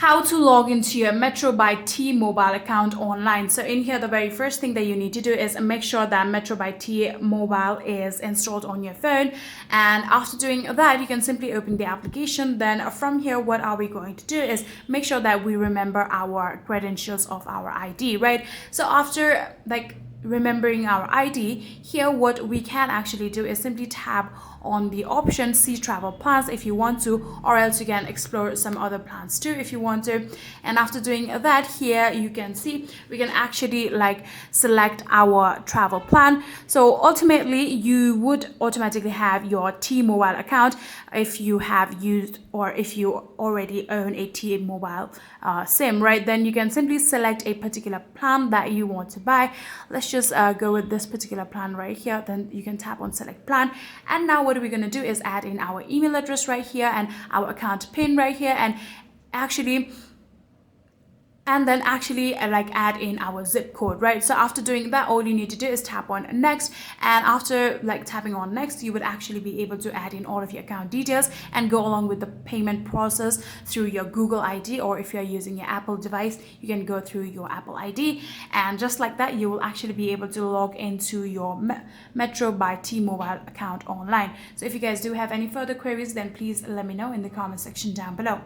how to log into your Metro by T-Mobile account online. So in here, the very first thing that you need to do is make sure that Metro by T-Mobile is installed on your phone. And after doing that, you can simply open the application. Then from here, what are we going to do is make sure that we remember our credentials of our ID, right? So after remembering our ID, here what we can actually do is simply tap on the option see travel plans if you want to, or else you can explore some other plans too if you want to. And after doing that, here you can see we can actually select our travel plan. So ultimately you would automatically have your T-Mobile account if you have used, or if you already own a T-Mobile SIM, right? Then you can simply select a particular plan that you want to buy. Let's just go with this particular plan right here. Then you can tap on select plan, and now what we're going to do is add in our email address right here and our account pin right here, and then actually add in our zip code, right? So after doing that, all you need to do is tap on next, and after tapping on next, you would actually be able to add in all of your account details and go along with the payment process through your Google ID, or if you're using your Apple device, you can go through your Apple ID, and just like that, you will actually be able to log into your Metro by T-Mobile account online. So if you guys do have any further queries, then please let me know in the comment section down below.